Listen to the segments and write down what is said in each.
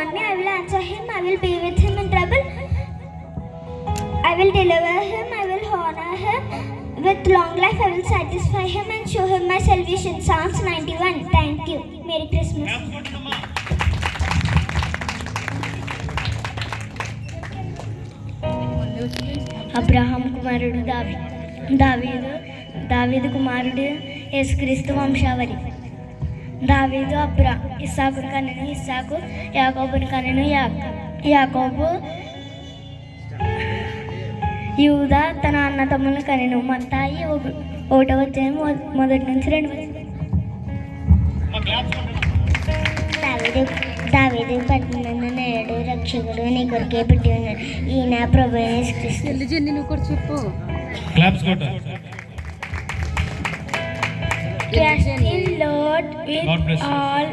on me. I will answer him. I will be with him in trouble. I will deliver him. I will honor him. With long life, I will satisfy him and show him my salvation. Psalms 91. Thank you. Merry Christmas. Abraham కుమారుడు దావీదు కుమారుడు యేసుక్రీస్తు వంశావళి. దావీదు ఇస్సాకును కనెను, ఇస్సాకు యాకోబును కనెను, యాకోబు యూదా తన అన్నతమ్ములను కనెను. మత్తాయి 1వ అధ్యాయం 1 నుంచి 2. దావీదు పట్టణంలో నేడు రక్షకుడు నీ కొరకే పుట్టి ఉన్నాడు. ఈయన ప్రభు యేసుక్రీస్తు. Trust in Lord with all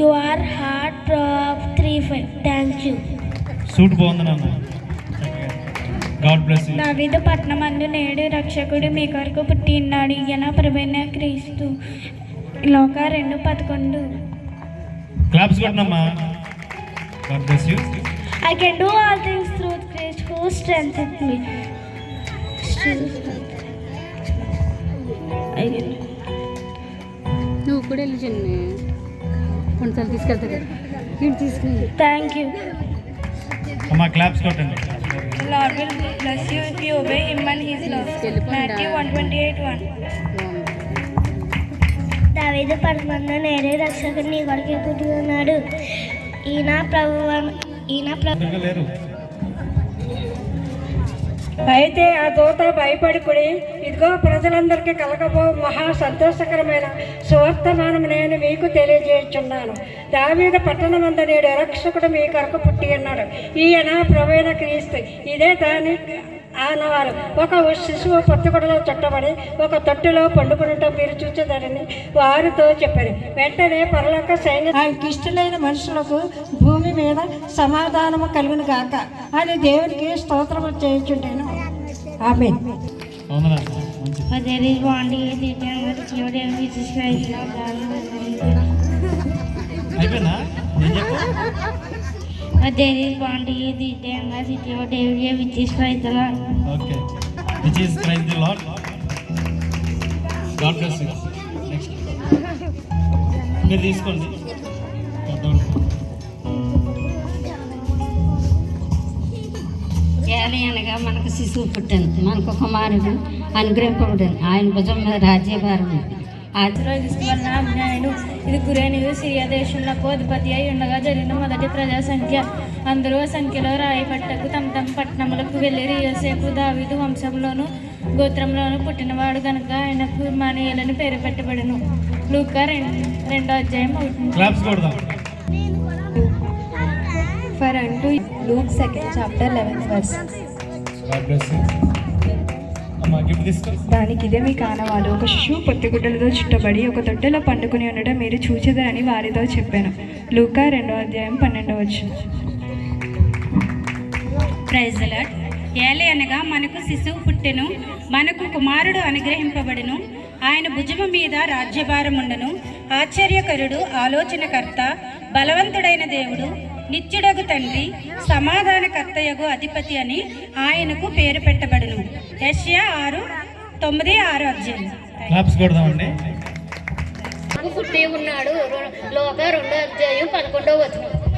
your heart. Proverbs 3:5. Thank you. Suit బాగుందన్న. God bless you. దావీదు పట్టణమందు నేడు రక్షకుడు మీ కొరకు పుట్టి ఉన్నాడు. ఈయన ప్రభువైన క్రీస్తు. లోకా 2:11. క్లాప్స్ కొట్టనమ్మా. God bless you. I can do all things through Christ who strengthens me. నువ్వు కూడా వెళ్ళి చిన్న కొన్నిసార్లు తీసుకెళ్తా కదా ఇంటి తీసుకుని. Thank you. అమ్మా క్లాప్స్ కొట్టండి. The Lord will bless you if you obey him and his laws. Matthew 1:28-1. దావీదు పట్టణంలో నేడు రక్షకుడు నీ కొరకే పుట్టి ఉన్నాడు. ఈయన ప్రభు. లేరు. అయితే ఆ దూత భయపడిపడి, ఇదిగో ప్రజలందరికీ కలగబో మహా సంతోషకరమైన సువర్తమానం నేను మీకు తెలియజేయుచున్నాను. దావీదు పట్టణమందు నేడు రక్షకుడు మీ కొరకు పుట్టి ఉన్నాడు. ఈయన ప్రభువైన క్రీస్తు. ఇదే దాని ఆనవాలు. ఒక శిశువు పొత్తిగుడలో చుట్టబడి ఒక తొట్టిలో పండుకునటం మీరు చూచేదారని వారితో చెప్పారు. వెంటనే పరలోక సైన్యం ఆయనకి ఇష్టలైన మనుషులకు భూమి మీద సమాధానము కలుగును గాక అని దేవునికి స్తోత్రము చేయుచుండెను. ఆమేన్. But there is one day the day and the city of David, which is Christ the Lord. Okay. Which is Christ the Lord. God bless you. Next. మీరు తీసుకోండి. ఏలి అనగా మనకు శిశువు పుట్టాను, మనకు కుమారుడు అనుగ్రహింపబడాను. ఆయన భుజం మీద రాజ్యభారం ఉంది. ఇది కురేనిది సిరియా దేశంలో అధిపతి అయి ఉండగా జరిగిన మొదటి ప్రజా సంఖ్య. అందరూ సంఖ్యలో రాయిపట్టకు తమ పట్టణములకు వెళ్ళి యోసేపు దావీదు వంశంలోను గోత్రంలోను పుట్టినవాడు కనుక ఆయనకు ఇమ్మానుయేలు పేరు పెట్టబడెను. లూకా 2వ అధ్యాయం 1. For unto Luke 2nd chapter 11th verse. God bless you. దానికి ఇదే మీ కానవాలు. ఒక శిశువు పొత్తిగుడ్డలతో చుట్టబడి ఒక తొట్టెలో పండుకుని ఉండటం మీరు చూచెదరని వారితో చెప్పాను. లూకా 2వ అధ్యాయం 12వ వచనం. Praise the lord. ఏలి అనగా మనకు శిశువు పుట్టెను, మనకు కుమారుడు అనుగ్రహింపబడును. ఆయన భుజము మీద రాజ్యభారం ఉండను. ఆశ్చర్యకరుడు, ఆలోచనకర్త, బలవంతుడైన దేవుడు, నిత్యుడగు తండ్రి, సమాధానకర్తయగు అధిపతి అని ఆయనకు పేరు పెట్టబడును. యెషయా 6:9-6 అధ్యాయం. క్లాప్స్ కొడదామండి. పుట్టి ఉన్నాడు. లోకా 2వ